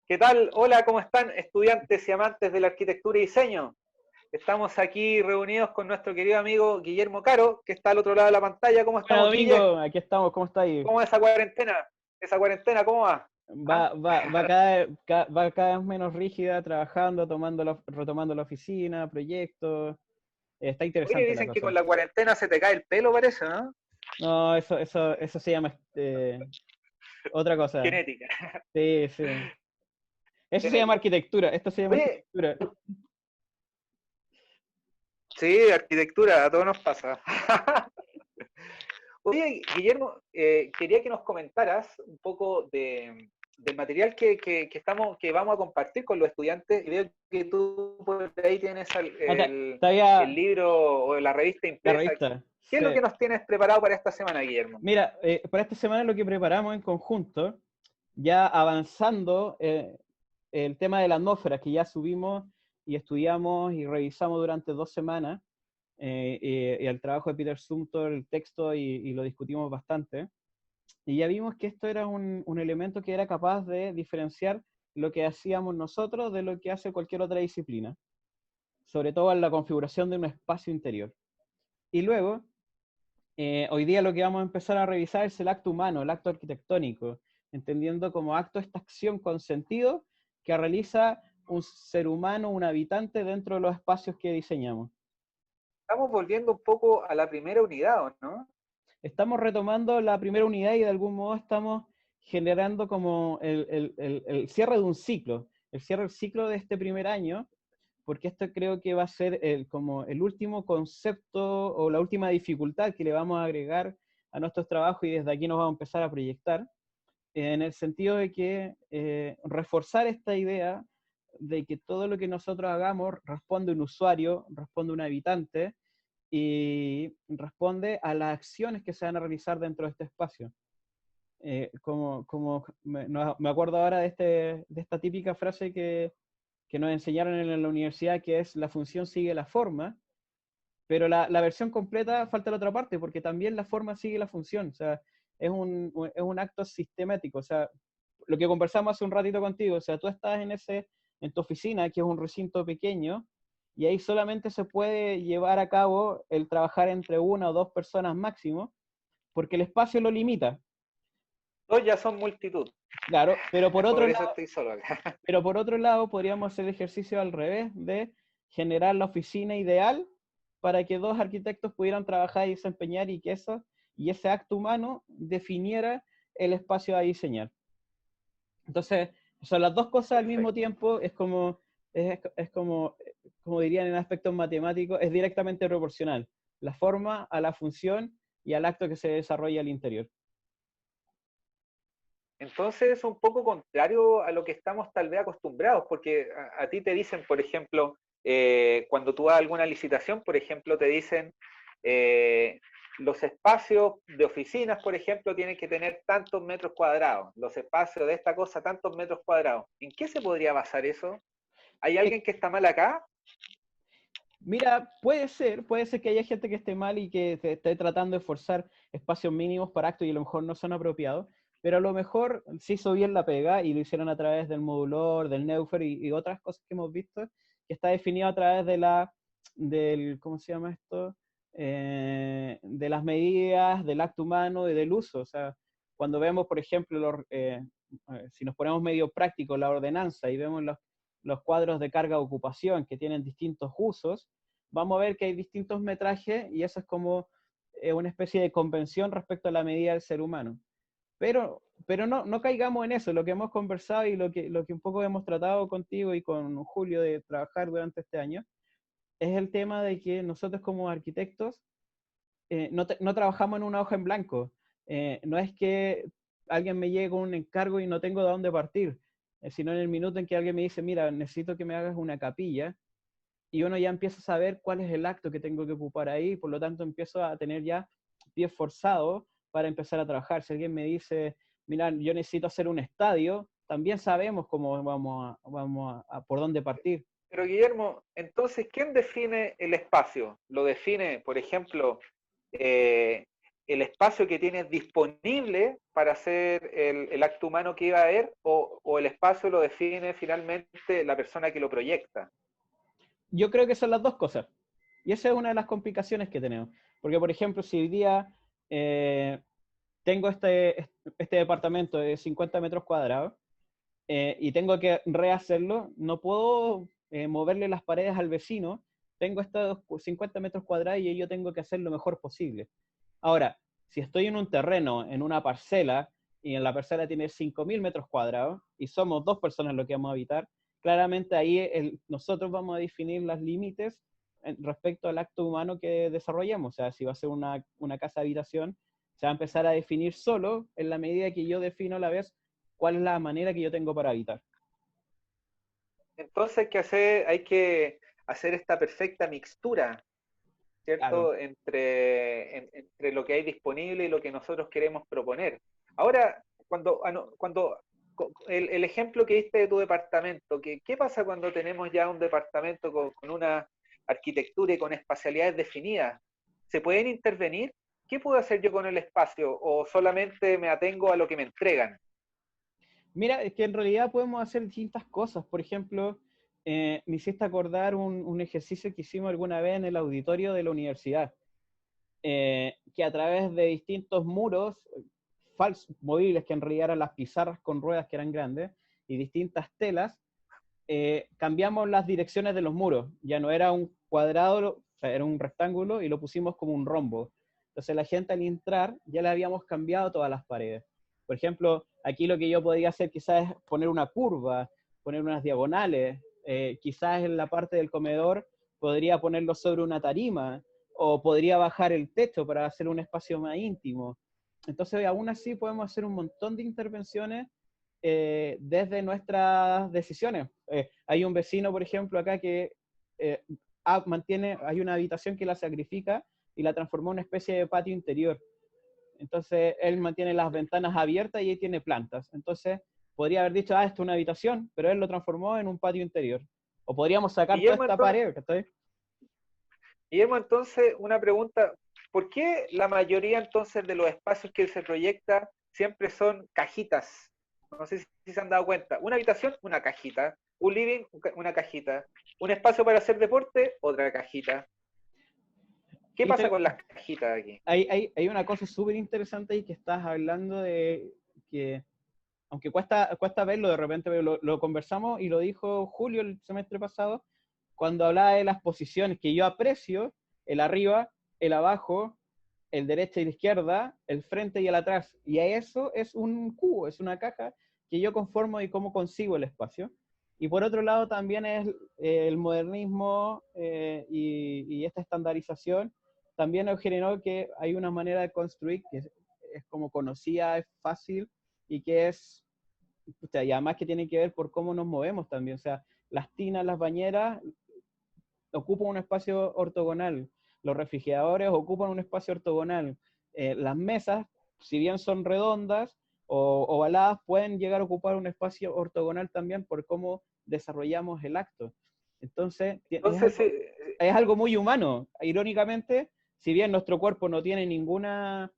¿Qué tal? Hola, ¿cómo están estudiantes y amantes de la arquitectura y diseño? Estamos aquí reunidos con nuestro querido amigo Guillermo Caro, que está al otro lado de la pantalla. ¿Cómo Bueno, estamos, Guille? Domingo, aquí estamos, ¿cómo está ahí? ¿Cómo es esa cuarentena? ¿Esa cuarentena cómo va? ¿Ah? Va cada vez menos rígida, trabajando, retomando la oficina, proyectos. Está Oye, interesante la dicen que con cosa. la cuarentena se te cae el pelo, parece, ¿no? No, eso se llama otra cosa. Genética. Sí, sí. Eso se llama Genética. arquitectura, esto se llama Oye, arquitectura. sí, arquitectura, a todos nos pasa. Oye, Guillermo, quería que nos comentaras un poco del material que vamos a compartir con los estudiantes. Y veo que tú por ahí tienes Ah, el todavía libro o la revista la impresa. revista. ¿Qué es lo Sí. que nos tienes preparado para esta semana, Guillermo? Mira, para esta semana lo que preparamos en conjunto, ya avanzando el tema de la atmósfera, que ya subimos y estudiamos y revisamos durante 2 semanas, y el trabajo de Peter Sumter, el texto, y lo discutimos bastante. Y ya vimos que esto era un elemento que era capaz de diferenciar lo que hacíamos nosotros de lo que hace cualquier otra disciplina, sobre todo en la configuración de un espacio interior. Y luego, hoy día lo que vamos a empezar a revisar es el acto humano, el acto arquitectónico, entendiendo como acto esta acción con sentido que realiza un ser humano, un habitante dentro de los espacios que diseñamos. Estamos volviendo un poco a la primera unidad, ¿o no? Estamos retomando la primera unidad y de algún modo estamos generando como el cierre de un ciclo, el cierre del ciclo de este primer año, porque esto creo que va a ser como el último concepto o la última dificultad que le vamos a agregar a nuestros trabajos y desde aquí nos vamos a empezar a proyectar, en el sentido de que reforzar esta idea de que todo lo que nosotros hagamos responde a un usuario, responde a un habitante, y responde a las acciones que se van a realizar dentro de este espacio. Me acuerdo ahora de esta típica frase que nos enseñaron en la universidad, que es la función sigue la forma, pero la versión completa falta la otra parte, porque también la forma sigue la función. O sea, es un acto sistemático. O sea, lo que conversamos hace un ratito contigo, o sea, tú estás en tu oficina, que es un recinto pequeño, y ahí solamente se puede llevar a cabo el trabajar entre una o dos personas máximo, porque el espacio lo limita. Dos ya son multitud. Claro, Por eso estoy solo acá. pero por otro lado podríamos hacer el ejercicio al revés de generar la oficina ideal para que dos arquitectos pudieran trabajar y desempeñar y que y ese acto humano definiera el espacio a diseñar. Entonces, son las dos cosas al mismo Perfecto. tiempo, es como dirían en aspectos matemáticos, es directamente proporcional. La forma a la función y al acto que se desarrolla al interior. Entonces es un poco contrario a lo que estamos tal vez acostumbrados, porque a ti te dicen, por ejemplo, cuando tú vas a alguna licitación, por ejemplo, te dicen eh, los espacios de oficinas, por ejemplo, tienen que tener tantos metros cuadrados, los espacios de esta cosa, tantos metros cuadrados. ¿En qué se podría basar eso? ¿Hay alguien que está mal acá? Mira, puede ser que haya gente que esté mal y que se esté tratando de forzar espacios mínimos para actos y a lo mejor no son apropiados, pero a lo mejor se hizo bien la pega y lo hicieron a través del modulor, del Neufer y otras cosas que hemos visto, que está definido a través ¿cómo se llama esto? De las medidas, del acto humano y del uso. O sea, cuando vemos, por ejemplo, si nos ponemos medio práctico la ordenanza y vemos los cuadros de carga ocupación que tienen distintos usos, vamos a ver que hay distintos metrajes y eso es como una especie de convención respecto a la medida del ser humano. Pero no caigamos en eso, lo que hemos conversado y lo que un poco hemos tratado contigo y con Julio de trabajar durante este año, es el tema de que nosotros como arquitectos no trabajamos en una hoja en blanco. No es que alguien me llegue con un encargo y no tengo de dónde partir, sino en el minuto en que alguien me dice, mira, necesito que me hagas una capilla, y uno ya empieza a saber cuál es el acto que tengo que ocupar ahí, por lo tanto empiezo a tener ya pies forzados para empezar a trabajar. Si alguien me dice, mira, yo necesito hacer un estadio, también sabemos cómo por dónde partir. Pero Guillermo, entonces, ¿quién define el espacio? ¿Lo define, por ejemplo, eh, el espacio que tienes disponible para hacer el acto humano que iba a haber, o el espacio lo define finalmente la persona que lo proyecta. Yo creo que son las dos cosas. Y esa es una de las complicaciones que tenemos. Porque, por ejemplo, si hoy día tengo este departamento de 50 metros cuadrados y tengo que rehacerlo, no puedo moverle las paredes al vecino. Tengo estos 50 metros cuadrados y yo tengo que hacer lo mejor posible. Ahora, si estoy en un terreno, en una parcela, y en la parcela tiene 5.000 metros cuadrados, y somos dos personas lo que vamos a habitar, claramente ahí nosotros vamos a definir los límites respecto al acto humano que desarrollamos. O sea, si va a ser una casa de habitación, se va a empezar a definir solo en la medida que yo defino a la vez cuál es la manera que yo tengo para habitar. Entonces hay que hacer esta perfecta mixtura, Claro. ¿cierto? Entre lo que hay disponible y lo que nosotros queremos proponer. Ahora, cuando el ejemplo que diste de tu departamento, ¿qué pasa cuando tenemos ya un departamento con una arquitectura y con espacialidades definidas? ¿Se pueden intervenir? ¿Qué puedo hacer yo con el espacio? ¿O solamente me atengo a lo que me entregan? Mira, es que en realidad podemos hacer distintas cosas. Por ejemplo, me hiciste acordar un ejercicio que hicimos alguna vez en el auditorio de la universidad, que a través de distintos muros falsos, movibles, que en realidad eran las pizarras con ruedas que eran grandes, y distintas telas, cambiamos las direcciones de los muros. Ya no era un cuadrado, o sea, era un rectángulo y lo pusimos como un rombo. Entonces la gente al entrar ya le habíamos cambiado todas las paredes. Por ejemplo, aquí lo que yo podría hacer quizás es poner una curva, poner unas diagonales, quizás en la parte del comedor podría ponerlo sobre una tarima, o podría bajar el techo para hacer un espacio más íntimo. Entonces, aún así podemos hacer un montón de intervenciones desde nuestras decisiones. Hay un vecino, por ejemplo, acá que hay una habitación que la sacrifica y la transformó en una especie de patio interior. Entonces, él mantiene las ventanas abiertas y ahí tiene plantas. Entonces, podría haber dicho, esto es una habitación, pero él lo transformó en un patio interior. O podríamos sacar toda Guillermo, esta entonces, pared, ¿cachai? Guillermo, entonces, una pregunta. ¿Por qué la mayoría entonces de los espacios que se proyecta siempre son cajitas? No sé si se han dado cuenta. Una habitación, una cajita. Un living, una cajita. Un espacio para hacer deporte, otra cajita. ¿Qué Y pasa con las cajitas aquí? hay una cosa súper interesante ahí que estás hablando de que, aunque cuesta verlo de repente, pero lo conversamos y lo dijo Julio el semestre pasado, cuando hablaba de las posiciones que yo aprecio, el arriba, el abajo, el derecha y la izquierda, el frente y el atrás. Y eso es un cubo, es una caja que yo conformo y cómo consigo el espacio. Y por otro lado también es el modernismo y esta estandarización también nos generó que hay una manera de construir que es como conocida, es fácil y que es, o sea, y además que tiene que ver por cómo nos movemos también. O sea, las tinas, las bañeras ocupan un espacio ortogonal, los refrigeradores ocupan un espacio ortogonal, las mesas, si bien son redondas o ovaladas, pueden llegar a ocupar un espacio ortogonal también por cómo desarrollamos el acto. Entonces, Entonces, es algo muy humano. Irónicamente, si bien nuestro cuerpo no tiene ninguna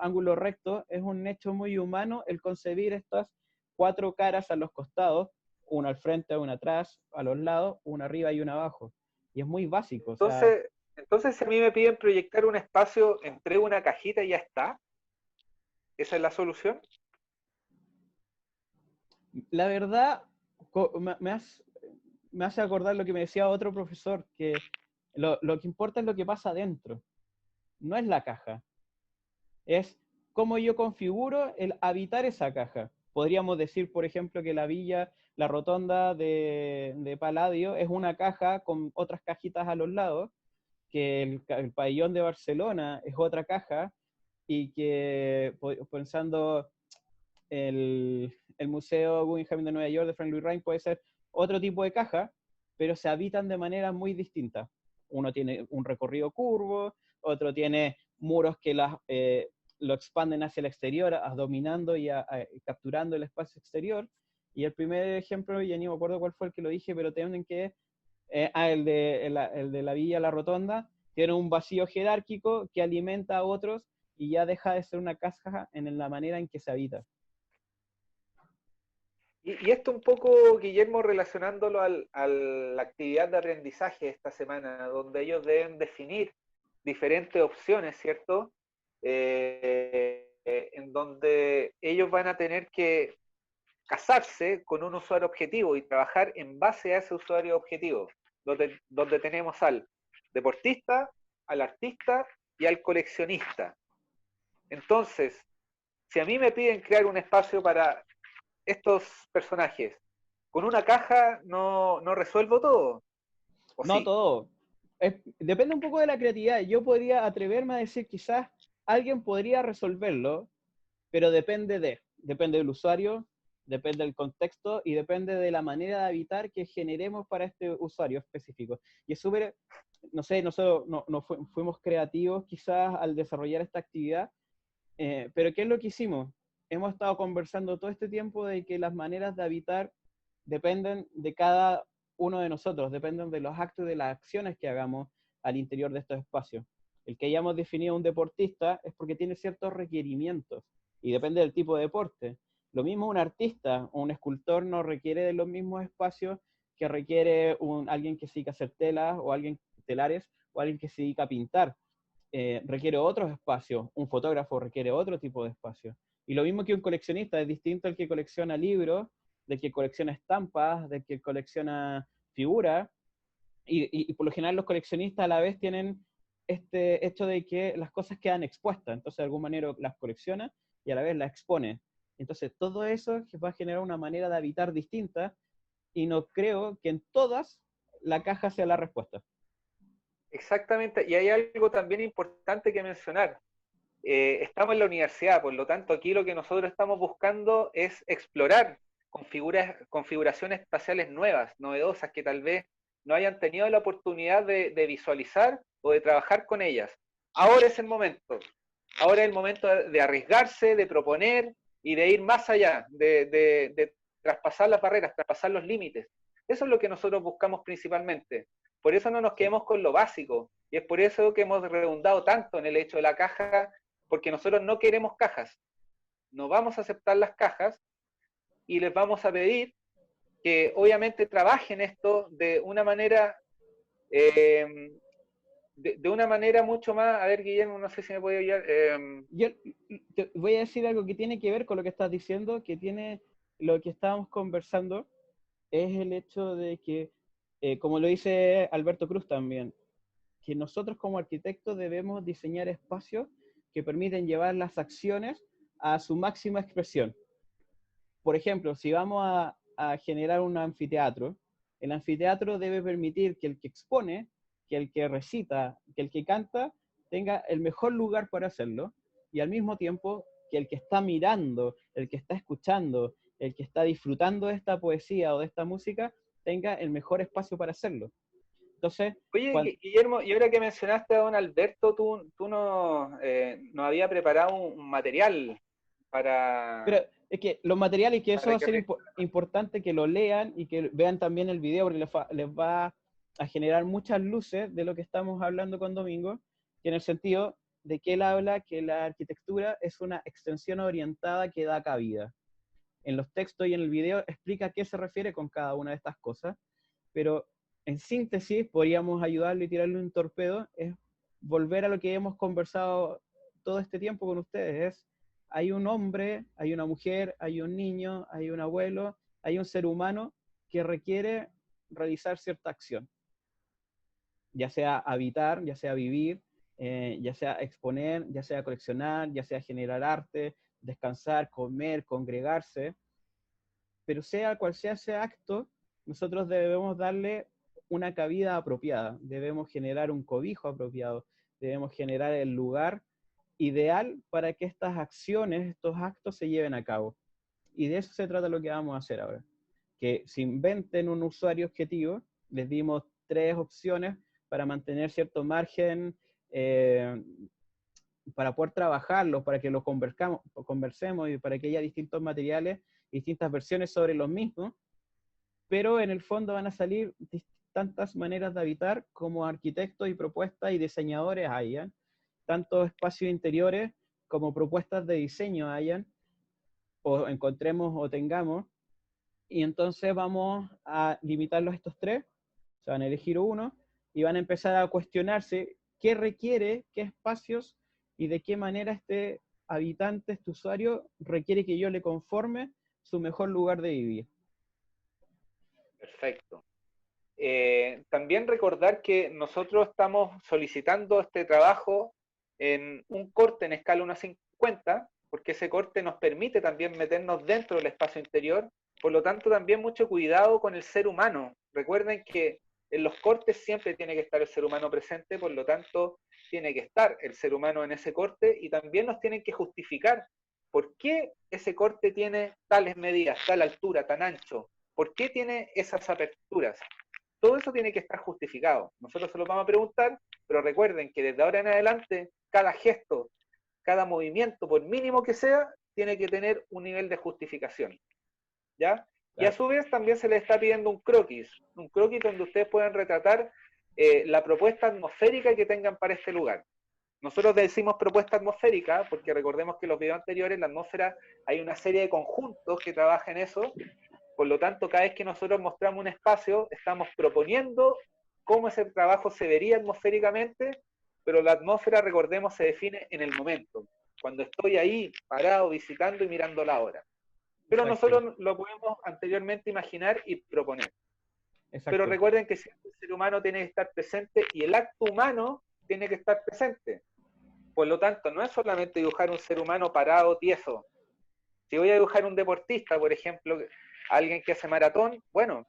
ángulo recto, es un hecho muy humano el concebir estas cuatro caras a los costados, una al frente, una atrás, a los lados, una arriba y una abajo. Y es muy básico, o sea, entonces si a mí me piden proyectar un espacio, entrego una cajita y ya está. ¿Esa es la solución? la verdad, me hace acordar lo que me decía otro profesor, que lo que importa es lo que pasa adentro, no es la caja, es cómo yo configuro el habitar esa caja. Podríamos decir, por ejemplo, que la rotonda de Palladio es una caja con otras cajitas a los lados, que el pabellón de Barcelona es otra caja, y que pensando el Museo Guggenheim de Nueva York de Frank Lloyd Wright puede ser otro tipo de caja, pero se habitan de manera muy distinta. Uno tiene un recorrido curvo, otro tiene muros que lo expanden hacia el exterior, dominando y capturando el espacio exterior. Y el primer ejemplo, ya ni me acuerdo cuál fue el que lo dije, pero tienen que el de la Villa La Rotonda, Tiene un vacío jerárquico que alimenta a otros y ya deja de ser una casa en la manera en que se habita. Y esto un poco, Guillermo, relacionándolo a la actividad de aprendizaje esta semana, donde ellos deben definir diferentes opciones, ¿cierto? En donde ellos van a tener que casarse con un usuario objetivo y trabajar en base a ese usuario objetivo, donde tenemos al deportista, al artista y al coleccionista. Entonces, si a mí me piden crear un espacio para estos personajes, con una caja no resuelvo todo, ¿o No sí? todo. Depende un poco de la creatividad. Yo podría atreverme a decir quizás alguien podría resolverlo, pero depende del usuario, depende del contexto y depende de la manera de habitar que generemos para este usuario específico. Y es súper, no sé, nosotros fuimos creativos quizás al desarrollar esta actividad, pero ¿qué es lo que hicimos? Hemos estado conversando todo este tiempo de que las maneras de habitar dependen de cada uno de nosotros, dependen de los actos y de las acciones que hagamos al interior de estos espacios. El que hayamos definido un deportista es porque tiene ciertos requerimientos y depende del tipo de deporte. Lo mismo un artista o un escultor no requiere de los mismos espacios que requiere alguien que se dedica a hacer telas o alguien telares o alguien que se dedica a pintar. Requiere otros espacios, un fotógrafo requiere otro tipo de espacio. Y lo mismo que un coleccionista, es distinto al que colecciona libros, del que colecciona estampas, del que colecciona figuras, y por lo general los coleccionistas a la vez tienen este hecho de que las cosas quedan expuestas, entonces de alguna manera las colecciona y a la vez las expone. Entonces todo eso va a generar una manera de habitar distinta y no creo que en todas la caja sea la respuesta. Exactamente, y hay algo también importante que mencionar. Estamos en la universidad, por lo tanto aquí lo que nosotros estamos buscando es explorar configuraciones espaciales nuevas, novedosas, que tal vez no hayan tenido la oportunidad de visualizar o de trabajar con ellas. Ahora es el momento, ahora es el momento de arriesgarse, de proponer y de ir más allá, de traspasar las barreras, traspasar los límites. Eso es lo que nosotros buscamos principalmente. Por eso no nos Sí. quedemos con lo básico, y es por eso que hemos redundado tanto en el hecho de la caja, porque nosotros no queremos cajas, no vamos a aceptar las cajas y les vamos a pedir que obviamente trabajen esto de una manera de una manera mucho más, a ver Guillermo, no sé si me puede ayudar. Yo te voy a decir algo que tiene que ver con lo que estás diciendo, que tiene lo que estábamos conversando, es el hecho de que, como lo dice Alberto Cruz también, que nosotros como arquitectos debemos diseñar espacios que permiten llevar las acciones a su máxima expresión. Por ejemplo, si vamos a generar un anfiteatro, el anfiteatro debe permitir que el que expone, que el que recita, que el que canta, tenga el mejor lugar para hacerlo, y al mismo tiempo que el que está mirando, el que está escuchando, el que está disfrutando de esta poesía o de esta música, tenga el mejor espacio para hacerlo. Entonces, Oye, Guillermo, y ahora que mencionaste a don Alberto, tú nos había preparado un material pero para, es que los materiales, que eso va a ser que... importante que lo lean y que vean también el video, porque les va a generar muchas luces de lo que estamos hablando con Domingo, que en el sentido de que él habla que la arquitectura es una extensión orientada que da cabida. En los textos y en el video explica a qué se refiere con cada una de estas cosas, pero en síntesis podríamos ayudarle y tirarle un torpedo, es volver a lo que hemos conversado todo este tiempo con ustedes, es hay un hombre, hay una mujer, hay un niño, hay un abuelo, hay un ser humano que requiere realizar cierta acción, ya sea habitar, ya sea vivir, ya sea exponer, ya sea coleccionar, ya sea generar arte, descansar, comer, congregarse, pero sea cual sea ese acto, nosotros debemos darle una cabida apropiada, debemos generar un cobijo apropiado, debemos generar el lugar ideal para que estas acciones, estos actos se lleven a cabo. Y de eso se trata lo que vamos a hacer ahora. Que se inventen un usuario objetivo, les dimos 3 opciones para mantener cierto margen, para poder trabajarlos, para que los conversemos y para que haya distintos materiales, distintas versiones sobre los mismos, pero en el fondo van a salir tantas maneras de habitar como arquitectos y propuestas y diseñadores hayan, tanto espacios interiores como propuestas de diseño hayan, o encontremos o tengamos, y entonces vamos a limitarlos a estos tres, se van a elegir uno, y van a empezar a cuestionarse qué requiere, qué espacios, y de qué manera este habitante, este usuario, requiere que yo le conforme su mejor lugar de vivir. Perfecto. También recordar que nosotros estamos solicitando este trabajo en un corte en escala 1:50, porque ese corte nos permite también meternos dentro del espacio interior. Por lo tanto, también mucho cuidado con el ser humano. Recuerden que en los cortes siempre tiene que estar el ser humano presente, por lo tanto, tiene que estar el ser humano en ese corte y también nos tienen que justificar por qué ese corte tiene tales medidas, tal altura, tan ancho, por qué tiene esas aperturas. Todo eso tiene que estar justificado. Nosotros se lo vamos a preguntar, pero recuerden que desde ahora en adelante, cada gesto, cada movimiento, por mínimo que sea, tiene que tener un nivel de justificación. ¿Ya? Y a su vez también se les está pidiendo un croquis donde ustedes puedan retratar la propuesta atmosférica que tengan para este lugar. Nosotros decimos propuesta atmosférica porque recordemos que en los videos anteriores en la atmósfera hay una serie de conjuntos que trabajan eso. Por lo tanto, cada vez que nosotros mostramos un espacio, estamos proponiendo cómo ese trabajo se vería atmosféricamente, pero la atmósfera, recordemos, se define en el momento, cuando estoy ahí parado, visitando y mirando la hora. Pero Exacto. nosotros lo podemos anteriormente imaginar y proponer. Exacto. Pero recuerden que siempre el ser humano tiene que estar presente y el acto humano tiene que estar presente. Por lo tanto, no es solamente dibujar un ser humano parado, tieso. Si voy a dibujar un deportista, por ejemplo, alguien que hace maratón, bueno,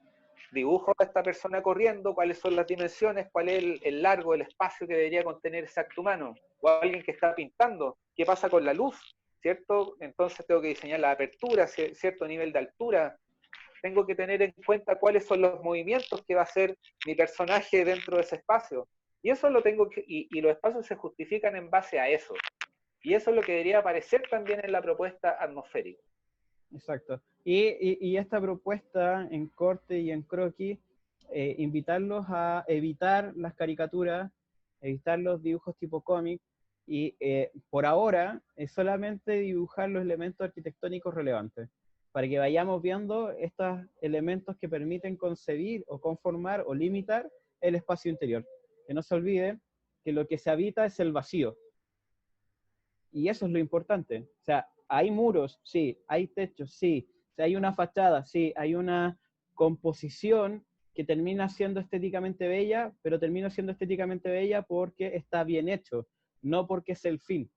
dibujo a esta persona corriendo, cuáles son las dimensiones, cuál es el largo, el espacio que debería contener ese acto humano. O alguien que está pintando, qué pasa con la luz, ¿cierto? Entonces tengo que diseñar la apertura, cierto nivel de altura. Tengo que tener en cuenta cuáles son los movimientos que va a hacer mi personaje dentro de ese espacio. Y eso lo tengo que, y los espacios se justifican en base a eso. Y eso es lo que debería aparecer también en la propuesta atmosférica. Exacto. Y esta propuesta en corte y en croquis, invitarlos a evitar las caricaturas, evitar los dibujos tipo cómic, y por ahora es solamente dibujar los elementos arquitectónicos relevantes, para que vayamos viendo estos elementos que permiten concebir o conformar o limitar el espacio interior. Que no se olvide que lo que se habita es el vacío. Y eso es lo importante. O sea, hay muros, sí, hay techos, sí, o sea, hay una fachada, sí, hay una composición que termina siendo estéticamente bella, pero termina siendo estéticamente bella porque está bien hecho, no porque es el fin.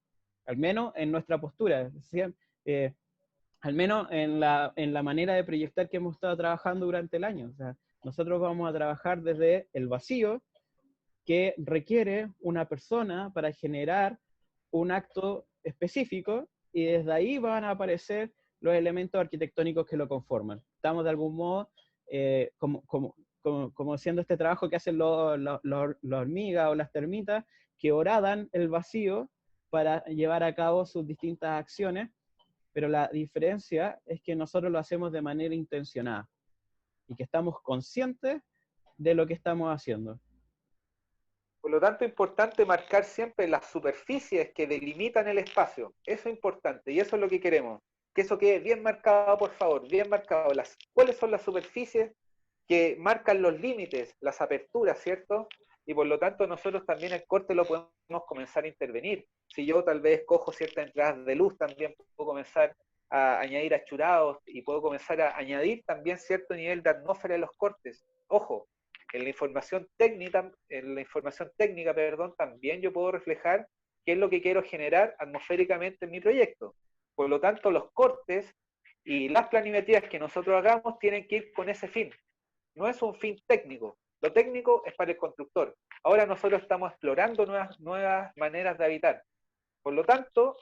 Al menos en nuestra postura, ¿sí? Al menos en la manera de proyectar que hemos estado trabajando durante el año. O sea, nosotros vamos a trabajar desde el vacío que requiere una persona para generar un acto específico, y desde ahí van a aparecer los elementos arquitectónicos que lo conforman. Estamos de algún modo como haciendo este trabajo que hacen las hormigas o las termitas, que horadan el vacío para llevar a cabo sus distintas acciones, pero la diferencia es que nosotros lo hacemos de manera intencionada y que estamos conscientes de lo que estamos haciendo. Por lo tanto, es importante marcar siempre las superficies que delimitan el espacio. Eso es importante y eso es lo que queremos. Que eso quede bien marcado, por favor, bien marcado. ¿Cuáles son las superficies que marcan los límites, las aperturas, ¿cierto? Y por lo tanto nosotros también el corte lo podemos comenzar a intervenir. Si yo tal vez cojo ciertas entradas de luz, también puedo comenzar a añadir achurados y puedo comenzar a añadir también cierto nivel de atmósfera en los cortes. Ojo, en la información técnica, también yo puedo reflejar qué es lo que quiero generar atmosféricamente en mi proyecto. Por lo tanto, los cortes y las planimetrías que nosotros hagamos tienen que ir con ese fin. No es un fin técnico. Lo técnico es para el constructor. Ahora nosotros estamos explorando nuevas maneras de habitar. Por lo tanto,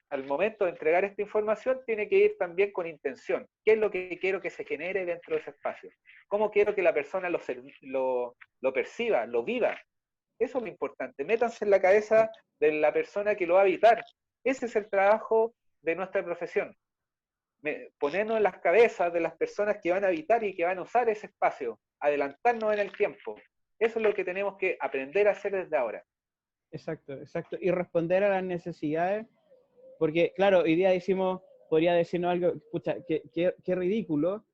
al momento de entregar esta información, tiene que ir también con intención. ¿Qué es lo que quiero que se genere dentro de ese espacio? ¿Cómo quiero que la persona lo perciba, lo viva? Eso es lo importante. Métanse en la cabeza de la persona que lo va a habitar. Ese es el trabajo de nuestra profesión. Ponernos en las cabezas de las personas que van a habitar y que van a usar ese espacio. adelantarnos en el tiempo. Eso es lo que tenemos que aprender a hacer desde ahora. Exacto, exacto. Y responder a las necesidades, porque claro, hoy día podría decirnos algo, pucha, qué ridículo,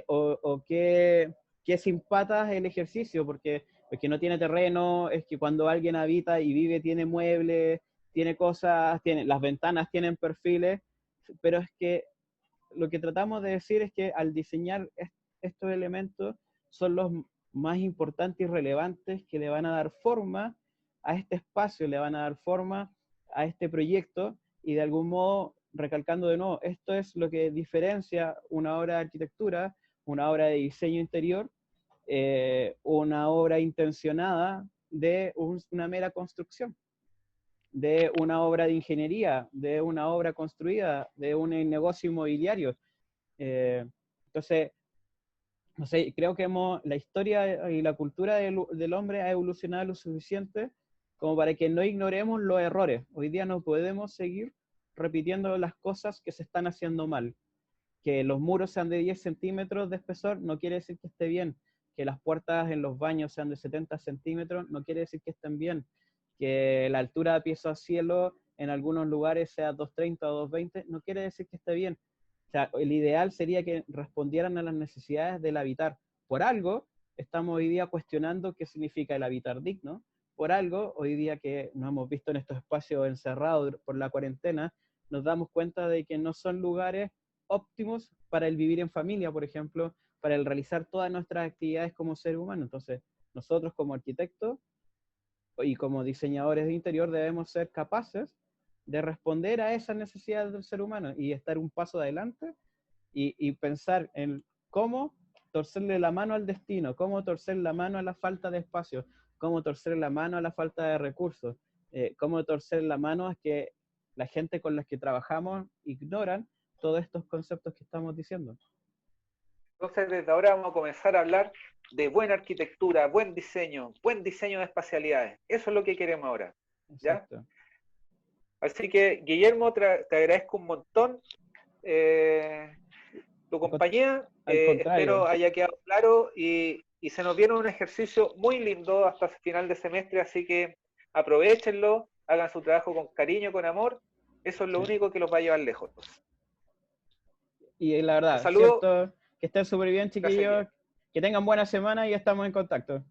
o qué sin patas el ejercicio, porque no tiene terreno, es que cuando alguien habita y vive tiene muebles, tiene cosas, las ventanas tienen perfiles, pero es que lo que tratamos de decir es que al diseñar estos elementos son los más importantes y relevantes que le van a dar forma a este espacio, le van a dar forma a este proyecto y de algún modo, recalcando de nuevo, esto es lo que diferencia una obra de arquitectura, una obra de diseño interior, una obra intencionada de una mera construcción, de una obra de ingeniería, de una obra construida, de un negocio inmobiliario. Entonces, no sé, creo que la historia y la cultura del hombre ha evolucionado lo suficiente como para que no ignoremos los errores. Hoy día no podemos seguir repitiendo las cosas que se están haciendo mal. Que los muros sean de 10 centímetros de espesor no quiere decir que esté bien. Que las puertas en los baños sean de 70 centímetros no quiere decir que estén bien. Que la altura de piso a cielo en algunos lugares sea 2,30 o 2,20 no quiere decir que esté bien. O sea, el ideal sería que respondieran a las necesidades del habitar. Por algo, estamos hoy día cuestionando qué significa el habitar digno. Por algo, hoy día que nos hemos visto en estos espacios encerrados por la cuarentena, nos damos cuenta de que no son lugares óptimos para el vivir en familia, por ejemplo, para el realizar todas nuestras actividades como ser humano. Entonces, nosotros como arquitectos y como diseñadores de interior debemos ser capaces de responder a esas necesidades del ser humano y estar un paso adelante y pensar en cómo torcerle la mano al destino, cómo torcer la mano a la falta de espacio, cómo torcer la mano a la falta de recursos, cómo torcer la mano a que la gente con la que trabajamos ignoran todos estos conceptos que estamos diciendo. Entonces, desde ahora vamos a comenzar a hablar de buena arquitectura, buen diseño de espacialidades. Eso es lo que queremos ahora. ¿Ya? Exacto. Así que, Guillermo, te agradezco un montón tu compañía. Al contrario. Espero haya quedado claro y se nos viene un ejercicio muy lindo hasta el final de semestre, así que aprovechenlo, hagan su trabajo con cariño, con amor. Eso es lo único que los va a llevar lejos. Y la verdad, Un saludo. cierto, que estén súper bien, Gracias, chiquillos, Guillermo. que tengan buena semana y estamos en contacto.